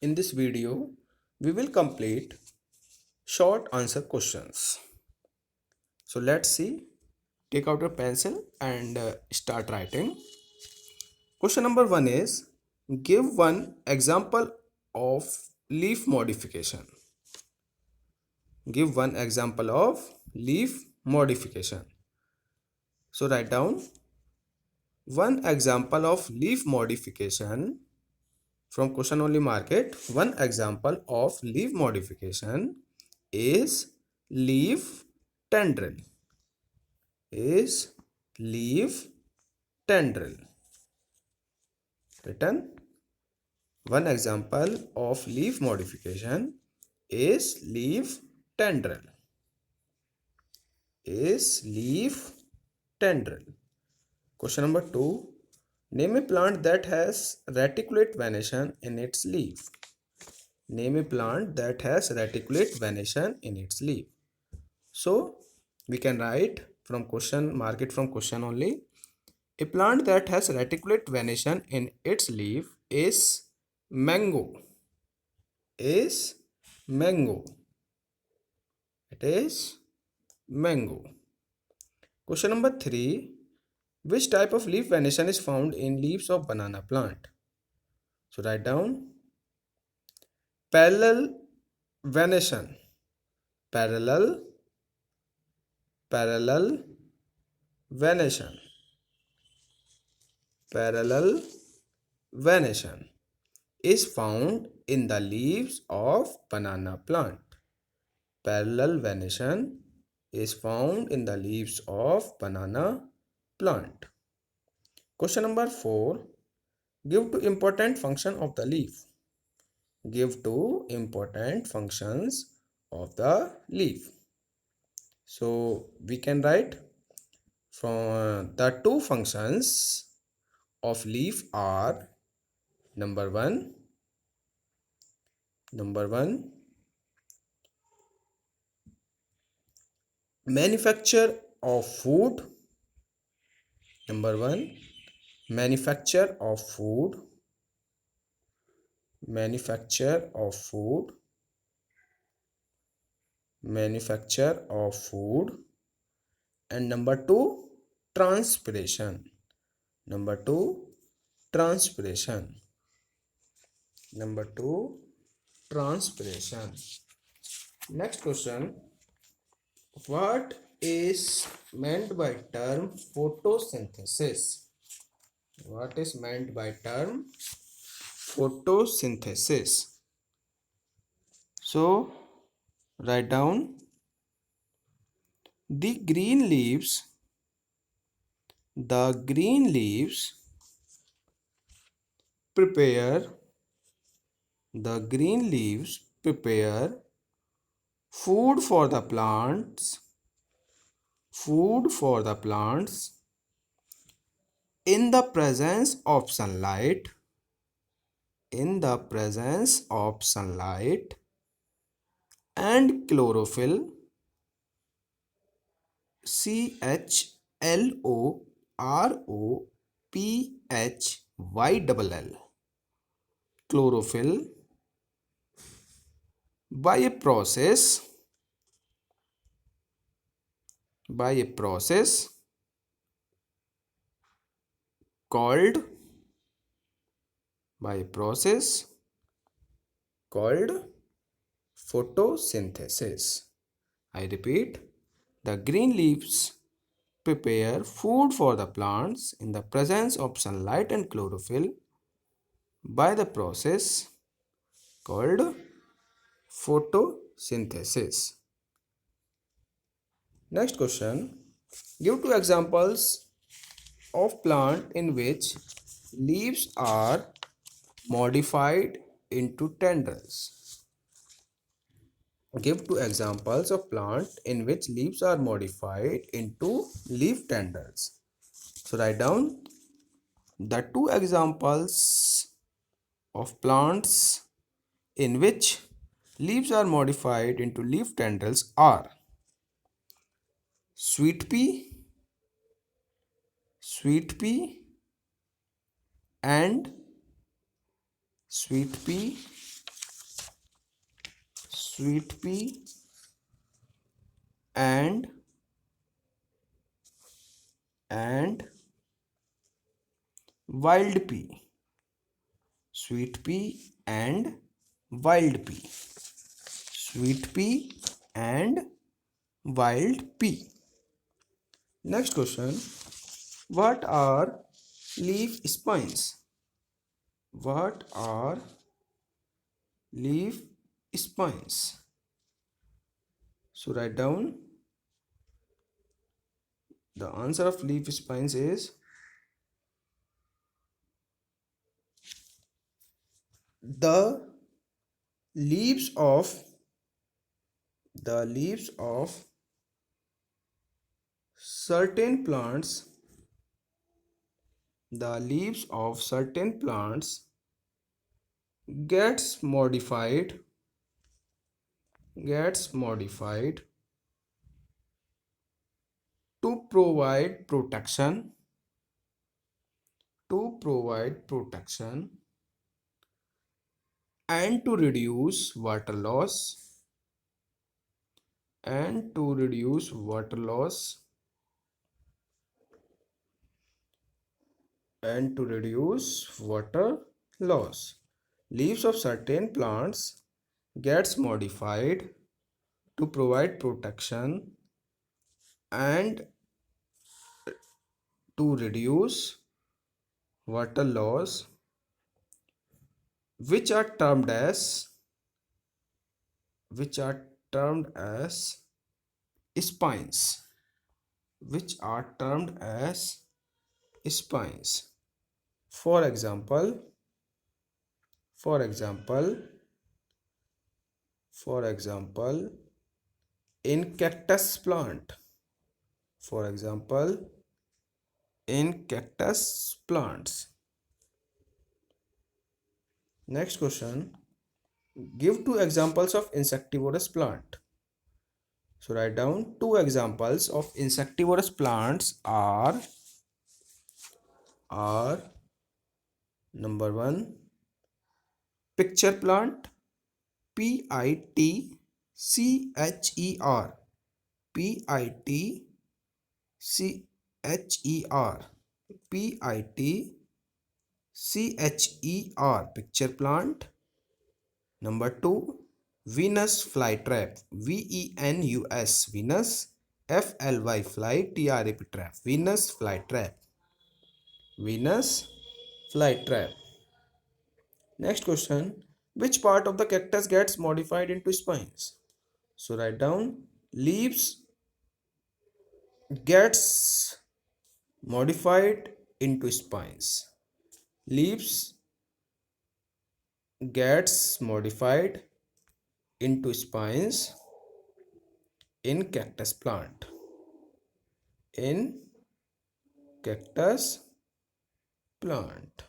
In this video, we will complete short answer questions. So let's see. Take out your pencil and start writing. Question number 1 is, give one example of leaf modification. Give one example of leaf modification. So write down one example of leaf modification. From question only market, one example of leaf modification is leaf tendril. Is leaf tendril. Written. One example of leaf modification is leaf tendril. Is leaf tendril. Question number 2. Name a plant that has reticulate venation in its leaf. Name a plant that has reticulate venation in its leaf. So we can write from question, mark it from question only. A plant that has reticulate venation in its leaf is mango. Is mango. It is mango. Question number 3. Which type of leaf venation is found in leaves of banana plant? So write down parallel venation. Parallel venation. Parallel venation is found in the leaves of banana plant. Parallel venation is found in the leaves of banana plant. Question number 4. Give two important functions of the leaf. Give two important functions of the leaf. So we can write from the two functions of leaf are number one, manufacture of food. Number one, manufacture of food. Manufacture of food. Manufacture of food. And number two, transpiration. Number two, transpiration. Number two, transpiration. Next question. What is meant by term photosynthesis? What is meant by term photosynthesis? So write down the green leaves. The green leaves prepare. The green leaves prepare food for the plants. Food for the plants in the presence of sunlight. In the presence of sunlight and chlorophyll. CHLOROPHYLL. Chlorophyll by a process called photosynthesis. I repeat, the green leaves prepare food for the plants in the presence of sunlight and chlorophyll by the process called photosynthesis. Next question. Give two examples of plant in which leaves are modified into tendrils. Give two examples of plant in which leaves are modified into leaf tendrils. So write down the two examples of plants in which leaves are modified into leaf tendrils are sweet pea, and sweet pea sweet pea and wild pea. Sweet pea and wild pea. Sweet pea and wild pea. Next question. What are leaf spines? What are leaf spines? So write down the answer of leaf spines is the leaves of certain plants. The leaves of certain plants gets modified to provide protection and to reduce water loss and to reduce water loss and to reduce water loss. Leaves of certain plants gets modified to provide protection and to reduce water loss, which are termed as spines. Which are termed as spines. For example, for example, for example, in cactus plant. For example, in cactus plants. Next question. Give two examples of insectivorous plant. So write down two examples of insectivorous plants are number one, picture plant, Pitcher, Pitcher, Pitcher, picture plant. Number two, Venus flytrap, Venus, Venus, trap, Venus flytrap, Venus flytrap. Next question, which part of the cactus gets modified into spines? So write down, leaves gets modified into spines. Leaves gets modified into spines in cactus plant. In cactus plant.